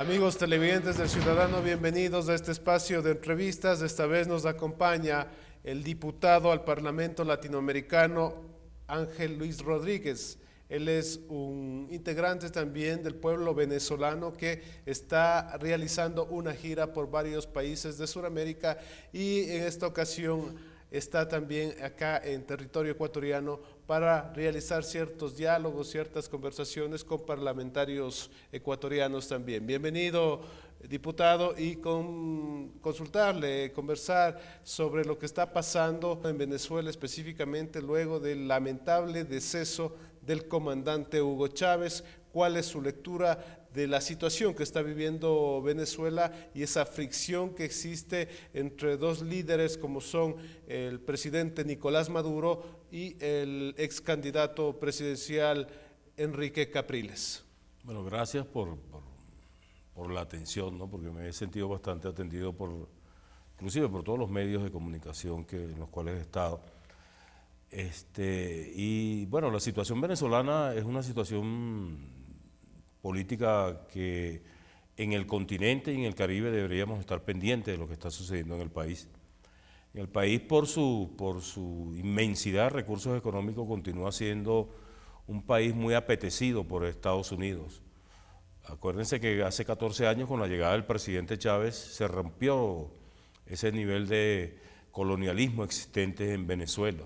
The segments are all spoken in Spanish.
Amigos televidentes del Ciudadano, bienvenidos a este espacio de entrevistas. Esta vez nos acompaña el diputado al Parlamento Latinoamericano, Ángel Luis Rodríguez. Él es un integrante también del pueblo venezolano que está realizando una gira por varios países de Sudamérica y en esta ocasión está también acá en territorio ecuatoriano para realizar ciertos diálogos, ciertas conversaciones con parlamentarios ecuatorianos también. Bienvenido, diputado, y consultarle, conversar sobre lo que está pasando en Venezuela, específicamente luego del lamentable deceso del comandante Hugo Chávez. ¿Cuál es su lectura de la situación que está viviendo Venezuela y esa fricción que existe entre dos líderes como son el presidente Nicolás Maduro y el ex candidato presidencial Enrique Capriles? Bueno, gracias por la atención, ¿no? Porque me he sentido bastante atendido inclusive por todos los medios de comunicación en los cuales he estado. Y bueno, la situación venezolana es una situación política que en el continente y en el Caribe deberíamos estar pendientes de lo que está sucediendo en el país. En el país, por su inmensidad de recursos económicos, continúa siendo un país muy apetecido por Estados Unidos. Acuérdense que hace 14 años, con la llegada del presidente Chávez, se rompió ese nivel de colonialismo existente en Venezuela,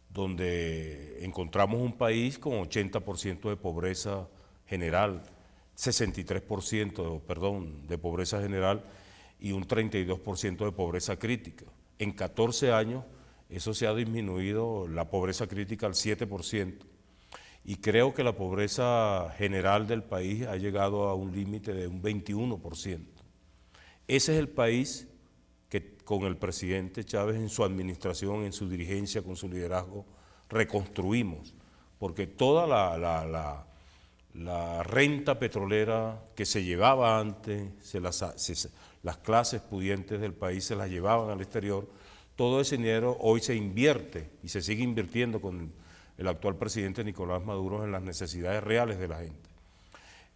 donde encontramos un país con 80% de pobreza general, 63%, de pobreza general y un 32% de pobreza crítica. En 14 años eso se ha disminuido, la pobreza crítica al 7%, y creo que la pobreza general del país ha llegado a un límite de un 21%. Ese es el país que con el presidente Chávez en su administración, en su dirigencia, con su liderazgo, reconstruimos, porque toda la renta petrolera que se llevaba antes, las clases pudientes del país se las llevaban al exterior, todo ese dinero hoy se invierte y se sigue invirtiendo con el actual presidente Nicolás Maduro en las necesidades reales de la gente.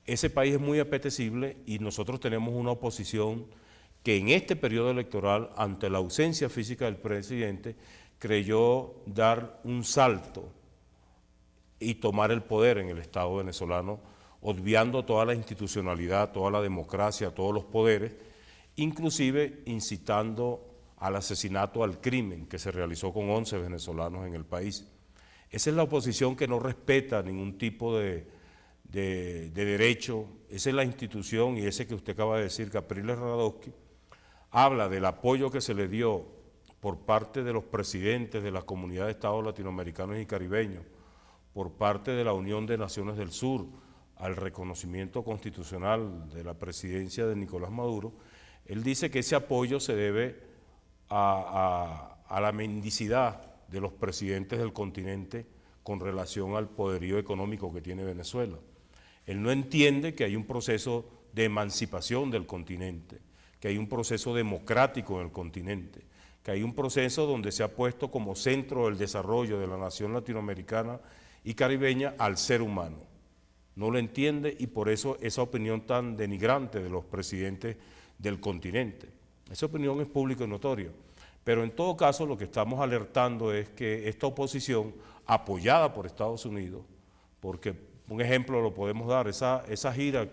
Ese país es muy apetecible y nosotros tenemos una oposición que en este periodo electoral, ante la ausencia física del presidente, creyó dar un salto y tomar el poder en el Estado venezolano, obviando toda la institucionalidad, toda la democracia, todos los poderes, inclusive incitando al asesinato, al crimen que se realizó con 11 venezolanos en el país. Esa es la oposición que no respeta ningún tipo de derecho. Esa es la institución, y ese que usted acaba de decir, Capriles Radowski, habla del apoyo que se le dio por parte de los presidentes de las comunidades de estados latinoamericanos y caribeños, por parte de la Unión de Naciones del Sur, al reconocimiento constitucional de la presidencia de Nicolás Maduro. Él dice que ese apoyo se debe a la mendicidad de los presidentes del continente con relación al poderío económico que tiene Venezuela. Él no entiende que hay un proceso de emancipación del continente, que hay un proceso democrático en el continente, que hay un proceso donde se ha puesto como centro del desarrollo de la nación latinoamericana y caribeña al ser humano. No lo entiende, y por eso esa opinión tan denigrante de los presidentes del continente. Esa opinión es pública y notoria. Pero en todo caso lo que estamos alertando es que esta oposición, apoyada por Estados Unidos, porque un ejemplo lo podemos dar, esa gira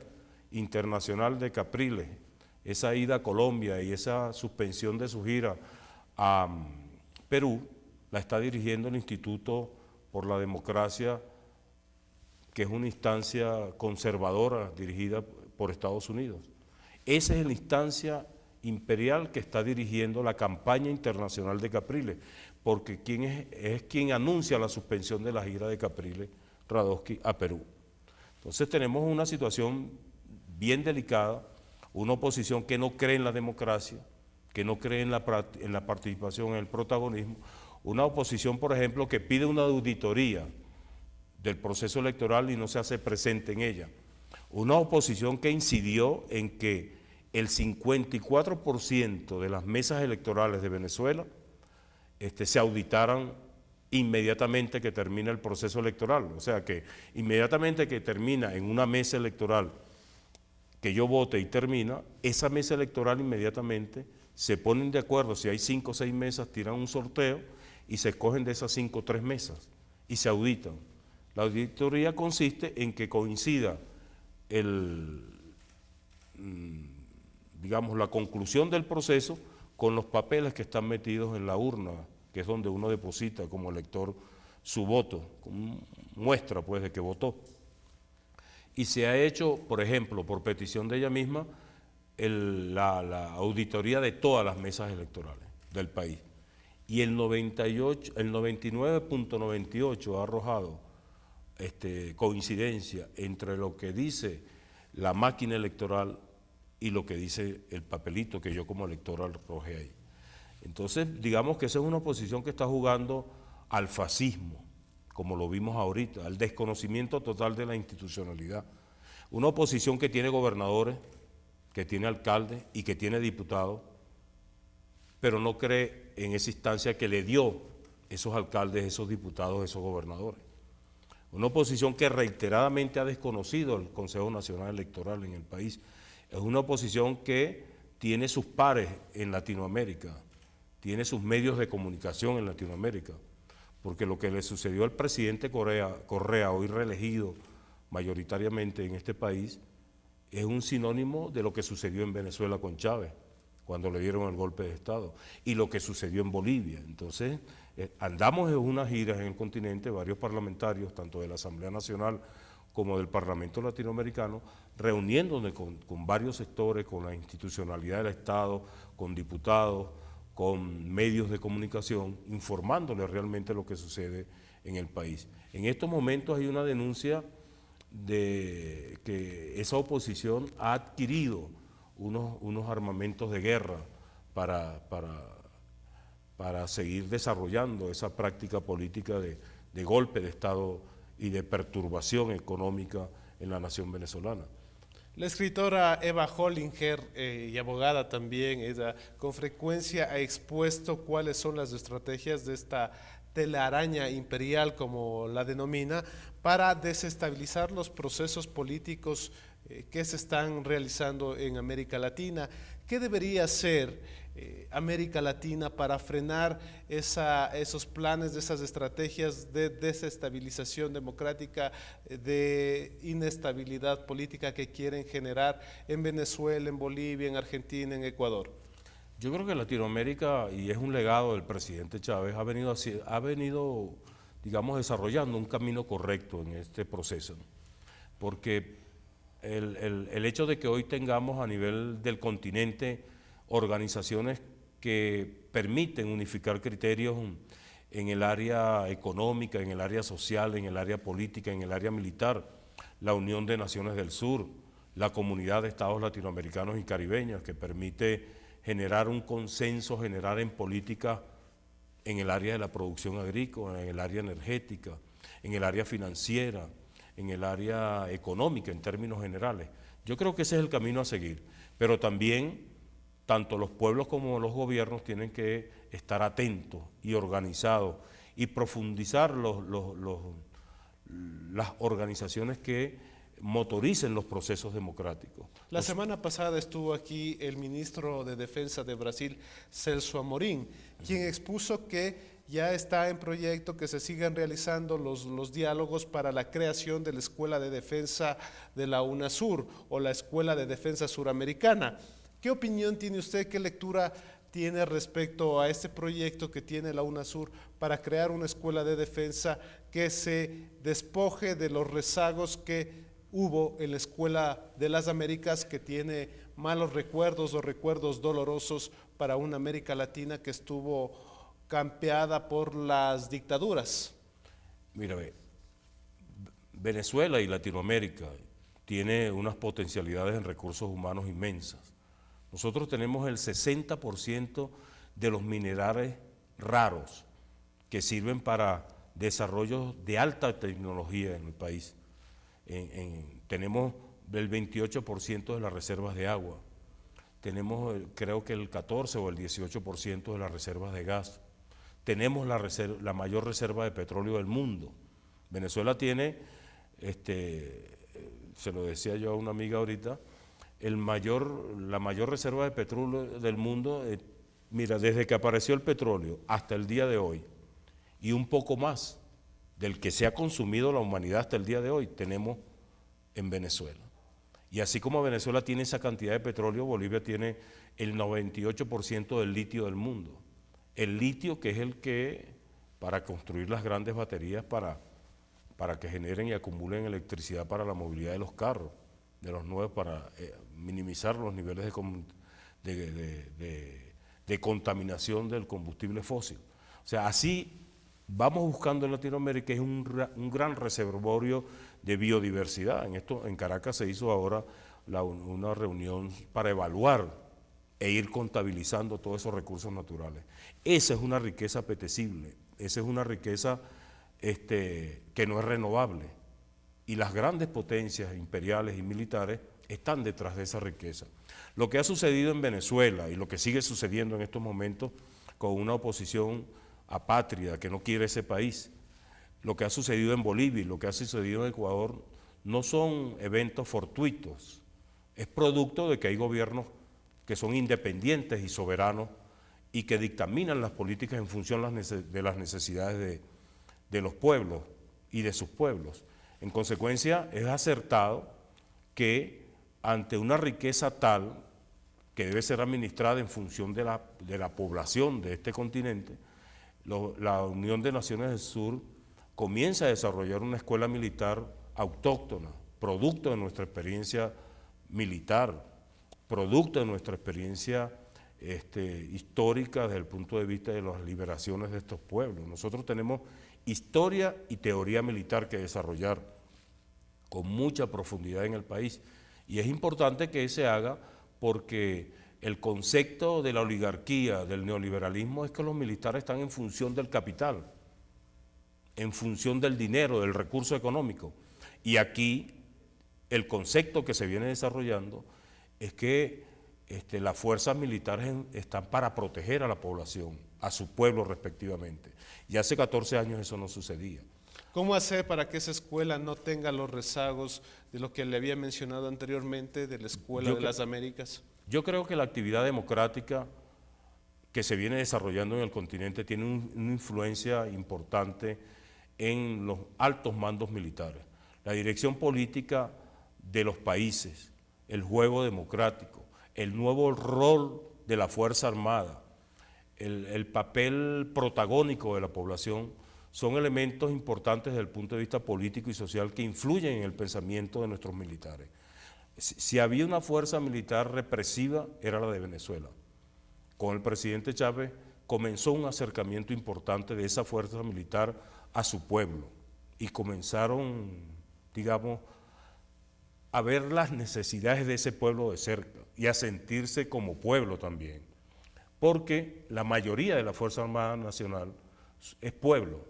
internacional de Capriles, esa ida a Colombia y esa suspensión de su gira a Perú, la está dirigiendo el Instituto por la Democracia, que es una instancia conservadora dirigida por Estados Unidos. Esa es la instancia imperial que está dirigiendo la campaña internacional de Capriles, porque es quien anuncia la suspensión de la gira de Capriles Radowski a Perú. Entonces tenemos una situación bien delicada, una oposición que no cree en la democracia, que no cree en la participación, en el protagonismo, una oposición, por ejemplo, que pide una auditoría del proceso electoral y no se hace presente en ella, una oposición que incidió en que el 54% de las mesas electorales de Venezuela se auditaran inmediatamente que termina el proceso electoral. O sea que inmediatamente que termina en una mesa electoral que yo vote y termina, esa mesa electoral inmediatamente se ponen de acuerdo, si hay 5 o 6 mesas, tiran un sorteo y se escogen de esas 5 o 3 mesas y se auditan. La auditoría consiste en que coincida digamos, la conclusión del proceso con los papeles que están metidos en la urna, que es donde uno deposita como elector su voto, como muestra pues de que votó. Y se ha hecho, por ejemplo, por petición de ella misma, la auditoría de todas las mesas electorales del país. Y el 99.98 ha arrojado coincidencia entre lo que dice la máquina electoral y lo que dice el papelito que yo como elector arrojé ahí. Entonces, digamos que esa es una oposición que está jugando al fascismo, como lo vimos ahorita, al desconocimiento total de la institucionalidad. Una oposición que tiene gobernadores, que tiene alcaldes y que tiene diputados, pero no cree en esa instancia que le dio esos alcaldes, esos diputados, esos gobernadores. Una oposición que reiteradamente ha desconocido el Consejo Nacional Electoral en el país. Es una oposición que tiene sus pares en Latinoamérica, tiene sus medios de comunicación en Latinoamérica, porque lo que le sucedió al presidente Correa, hoy reelegido mayoritariamente en este país, es un sinónimo de lo que sucedió en Venezuela con Chávez, cuando le dieron el golpe de Estado, y lo que sucedió en Bolivia. Entonces, andamos en unas giras en el continente, varios parlamentarios, tanto de la Asamblea Nacional como del Parlamento Latinoamericano, reuniéndonos con varios sectores, con la institucionalidad del Estado, con diputados, con medios de comunicación, informándoles realmente lo que sucede en el país. En estos momentos hay una denuncia de que esa oposición ha adquirido unos armamentos de guerra para seguir desarrollando esa práctica política de golpe de Estado y de perturbación económica en la nación venezolana. La escritora Eva Hollinger, y abogada también, ella con frecuencia ha expuesto cuáles son las estrategias de esta telaraña imperial, como la denomina, para desestabilizar los procesos políticos que se están realizando en América Latina. ¿Qué debería hacer América Latina para frenar esos planes, esas estrategias de desestabilización democrática, de inestabilidad política que quieren generar en Venezuela, en Bolivia, en Argentina, en Ecuador? Yo creo que Latinoamérica, y es un legado del presidente Chávez, ha venido, digamos, desarrollando un camino correcto en este proceso, porque el hecho de que hoy tengamos a nivel del continente organizaciones que permiten unificar criterios en el área económica, en el área social, en el área política, en el área militar, la Unión de Naciones del Sur, la Comunidad de Estados Latinoamericanos y Caribeños, que permite generar un consenso, generar en política en el área de la producción agrícola, en el área energética, en el área financiera, en el área económica en términos generales. Yo creo que ese es el camino a seguir, pero también tanto los pueblos como los gobiernos tienen que estar atentos y organizados y profundizar las organizaciones que motoricen los procesos democráticos. La semana pasada estuvo aquí el ministro de Defensa de Brasil, Celso Amorim, quien expuso que ya está en proyecto que se sigan realizando los diálogos para la creación de la Escuela de Defensa de la UNASUR o la Escuela de Defensa Suramericana. ¿Qué opinión tiene usted, qué lectura tiene respecto a este proyecto que tiene la UNASUR para crear una escuela de defensa que se despoje de los rezagos que hubo en la Escuela de las Américas, que tiene malos recuerdos o recuerdos dolorosos para una América Latina que estuvo campeada por las dictaduras? Mira, Venezuela y Latinoamérica tiene unas potencialidades en recursos humanos inmensas. Nosotros tenemos el 60% de los minerales raros que sirven para desarrollos de alta tecnología en el país. Tenemos el 28% de las reservas de agua, tenemos creo que el 14 o el 18% de las reservas de gas, tenemos la mayor reserva de petróleo del mundo. Venezuela tiene, se lo decía yo a una amiga ahorita, la mayor reserva de petróleo del mundo, mira, desde que apareció el petróleo hasta el día de hoy, y un poco más del que se ha consumido la humanidad hasta el día de hoy, tenemos en Venezuela. Y así como Venezuela tiene esa cantidad de petróleo, Bolivia tiene el 98% del litio del mundo. El litio, que es el que, para construir las grandes baterías, para que generen y acumulen electricidad para la movilidad de los carros, de los nuevos, para minimizar los niveles de contaminación del combustible fósil. O sea, así vamos buscando en Latinoamérica, es un gran reservorio de biodiversidad. En Caracas se hizo ahora una reunión para evaluar e ir contabilizando todos esos recursos naturales. Esa es una riqueza apetecible, esa es una riqueza que no es renovable. Y las grandes potencias imperiales y militares están detrás de esa riqueza. Lo que ha sucedido en Venezuela y lo que sigue sucediendo en estos momentos con una oposición apátrida que no quiere ese país, lo que ha sucedido en Bolivia y lo que ha sucedido en Ecuador, no son eventos fortuitos, es producto de que hay gobiernos que son independientes y soberanos y que dictaminan las políticas en función de las necesidades de los pueblos y de sus pueblos. En consecuencia, es acertado que ante una riqueza tal que debe ser administrada en función de la población de este continente, la Unión de Naciones del Sur comienza a desarrollar una escuela militar autóctona, producto de nuestra experiencia militar, producto de nuestra experiencia histórica desde el punto de vista de las liberaciones de estos pueblos. Nosotros tenemos historia y teoría militar que desarrollar con mucha profundidad en el país, y es importante que se haga porque el concepto de la oligarquía, del neoliberalismo, es que los militares están en función del capital, en función del dinero, del recurso económico. Y aquí el concepto que se viene desarrollando es que las fuerzas militares están para proteger a la población, a su pueblo respectivamente. Y hace 14 años eso no sucedía. ¿Cómo hacer para que esa escuela no tenga los rezagos de lo que le había mencionado anteriormente, de la Escuela de las Américas? Yo creo que la actividad democrática que se viene desarrollando en el continente tiene una influencia importante en los altos mandos militares. La dirección política de los países, el juego democrático, el nuevo rol de la Fuerza Armada, el papel protagónico de la población, son elementos importantes desde el punto de vista político y social que influyen en el pensamiento de nuestros militares. Si había una fuerza militar represiva, era la de Venezuela. Con el presidente Chávez comenzó un acercamiento importante de esa fuerza militar a su pueblo y comenzaron, digamos, a ver las necesidades de ese pueblo de cerca y a sentirse como pueblo también, porque la mayoría de la Fuerza Armada Nacional es pueblo,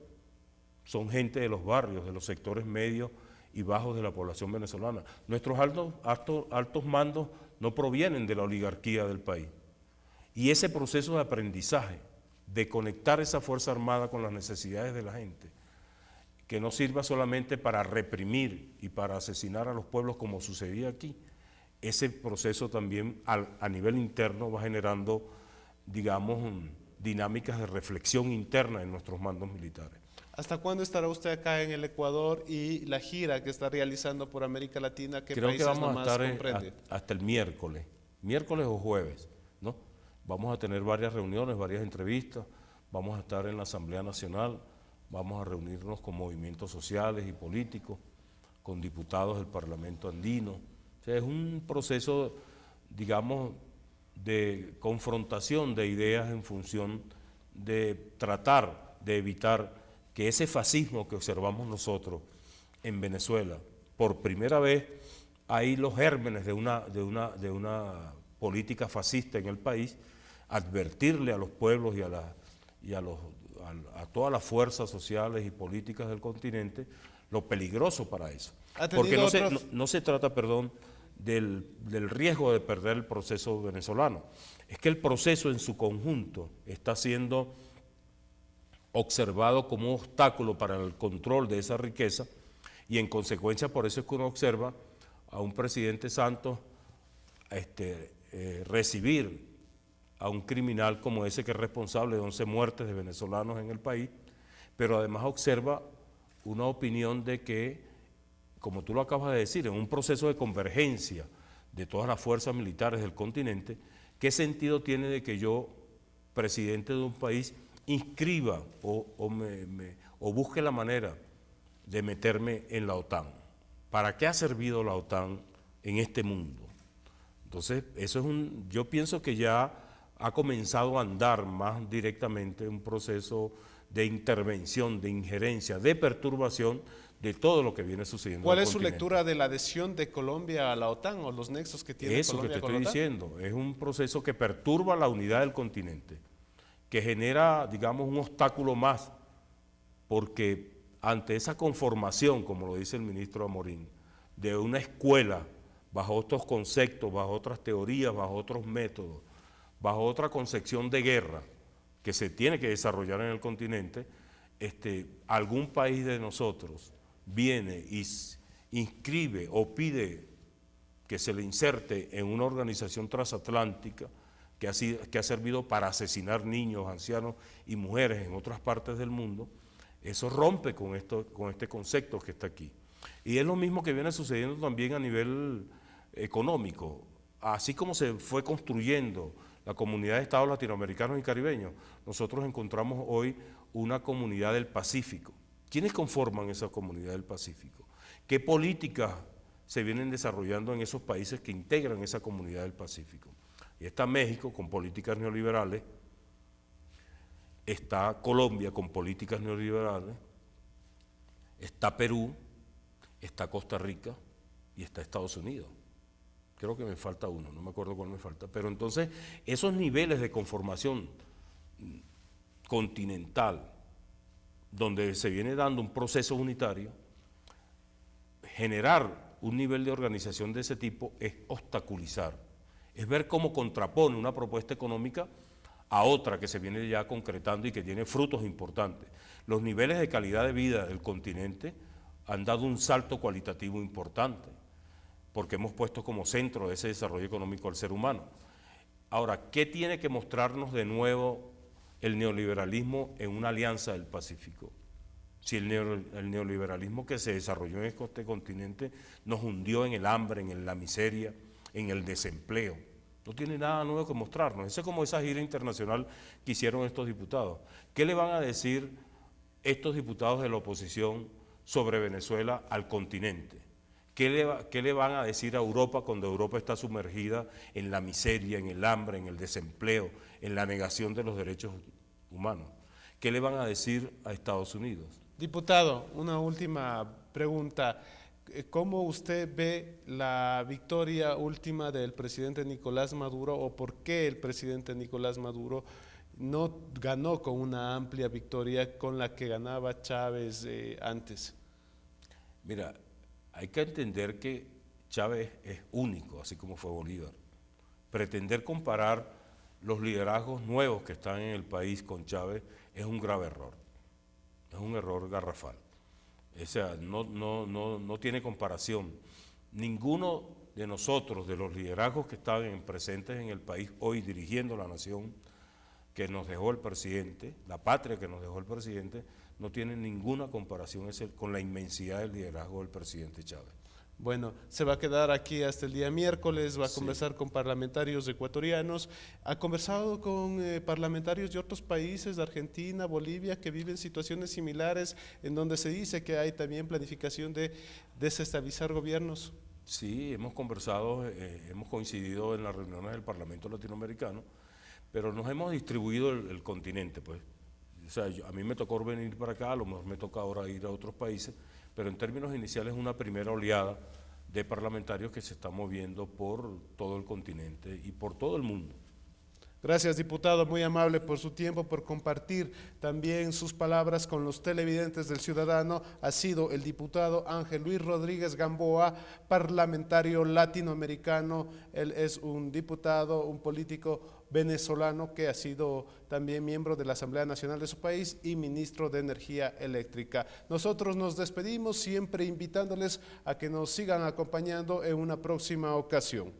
son gente de los barrios, de los sectores medios y bajos de la población venezolana. Nuestros altos mandos no provienen de la oligarquía del país. Y ese proceso de aprendizaje, de conectar esa Fuerza Armada con las necesidades de la gente, que no sirva solamente para reprimir y para asesinar a los pueblos como sucedía aquí, ese proceso también a nivel interno va generando, digamos, dinámicas de reflexión interna en nuestros mandos militares. ¿Hasta cuándo estará usted acá en el Ecuador y la gira que está realizando por América Latina? ¿Qué Creo que países vamos a estar comprende? hasta el miércoles o jueves, ¿no? Vamos a tener varias reuniones, varias entrevistas, vamos a estar en la Asamblea Nacional, vamos a reunirnos con movimientos sociales y políticos, con diputados del Parlamento andino. O sea, es un proceso, digamos, de confrontación de ideas en función de tratar de evitar que ese fascismo que observamos nosotros en Venezuela, por primera vez hay los gérmenes de una política fascista en el país, advertirle a los pueblos y a todas las fuerzas sociales y políticas del continente lo peligroso para eso. Porque no se trata, perdón, del riesgo de perder el proceso venezolano, es que el proceso en su conjunto está siendo observado como un obstáculo para el control de esa riqueza y en consecuencia por eso es que uno observa a un presidente Santos recibir a un criminal como ese que es responsable de 11 muertes de venezolanos en el país, pero además observa una opinión de que, como tú lo acabas de decir, en un proceso de convergencia de todas las fuerzas militares del continente, ¿qué sentido tiene de que yo, presidente de un país, inscriba o busque la manera de meterme en la OTAN? ¿Para qué ha servido la OTAN en este mundo? Entonces, yo pienso que ya ha comenzado a andar más directamente un proceso de intervención, de injerencia, de perturbación de todo lo que viene sucediendo. ¿Cuál es su lectura de la adhesión de Colombia a la OTAN o los nexos que tiene Eso Colombia que te con la estoy OTAN? diciendo, es un proceso que perturba la unidad del continente, que genera, digamos, un obstáculo más, porque ante esa conformación, como lo dice el ministro Amorín, de una escuela bajo otros conceptos, bajo otras teorías, bajo otros métodos, bajo otra concepción de guerra que se tiene que desarrollar en el continente, algún país de nosotros viene y inscribe o pide que se le inserte en una organización transatlántica que ha servido para asesinar niños, ancianos y mujeres en otras partes del mundo. Eso rompe con este concepto que está aquí. Y es lo mismo que viene sucediendo también a nivel económico. Así como se fue construyendo la comunidad de estados latinoamericanos y caribeños, nosotros encontramos hoy una comunidad del Pacífico. ¿Quiénes conforman esa comunidad del Pacífico? ¿Qué políticas se vienen desarrollando en esos países que integran esa comunidad del Pacífico? Y está México con políticas neoliberales, está Colombia con políticas neoliberales, está Perú, está Costa Rica y está Estados Unidos. Creo que me falta uno, no me acuerdo cuál me falta. Pero entonces, esos niveles de conformación continental, donde se viene dando un proceso unitario, generar un nivel de organización de ese tipo es obstaculizar, es ver cómo contrapone una propuesta económica a otra que se viene ya concretando y que tiene frutos importantes. Los niveles de calidad de vida del continente han dado un salto cualitativo importante, porque hemos puesto como centro de ese desarrollo económico al ser humano. Ahora, ¿qué tiene que mostrarnos de nuevo el neoliberalismo en una alianza del Pacífico? Si el neoliberalismo que se desarrolló en este continente nos hundió en el hambre, en la miseria, en el desempleo. No tiene nada nuevo que mostrarnos. Eso es como esa gira internacional que hicieron estos diputados. ¿Qué le van a decir estos diputados de la oposición sobre Venezuela al continente? ¿Qué le van a decir a Europa cuando Europa está sumergida en la miseria, en el hambre, en el desempleo, en la negación de los derechos humanos? ¿Qué le van a decir a Estados Unidos? Diputado, una última pregunta. ¿Cómo usted ve la victoria última del presidente Nicolás Maduro o por qué el presidente Nicolás Maduro no ganó con una amplia victoria con la que ganaba Chávez antes? Mira, hay que entender que Chávez es único, así como fue Bolívar. Pretender comparar los liderazgos nuevos que están en el país con Chávez es un grave error, es un error garrafal. O sea, no tiene comparación. Ninguno de nosotros, de los liderazgos que están presentes en el país hoy dirigiendo la nación que nos dejó el presidente, la patria que nos dejó el presidente, no tiene ninguna comparación con la inmensidad del liderazgo del presidente Chávez. Bueno, se va a quedar aquí hasta el día miércoles, va a conversar con parlamentarios ecuatorianos, ha conversado con parlamentarios de otros países, de Argentina, Bolivia, que viven situaciones similares, en donde se dice que hay también planificación de desestabilizar gobiernos. Sí, hemos conversado, hemos coincidido en las reuniones del Parlamento Latinoamericano, pero nos hemos distribuido el continente, pues. O sea, a mí me tocó venir para acá, a lo mejor me toca ahora ir a otros países, pero en términos iniciales es una primera oleada de parlamentarios que se está moviendo por todo el continente y por todo el mundo. Gracias, diputado, muy amable por su tiempo, por compartir también sus palabras con los televidentes del Ciudadano. Ha sido el diputado Ángel Luis Rodríguez Gamboa, parlamentario latinoamericano. Él es un diputado, un político venezolano que ha sido también miembro de la Asamblea Nacional de su país y ministro de Energía Eléctrica. Nosotros nos despedimos siempre invitándoles a que nos sigan acompañando en una próxima ocasión.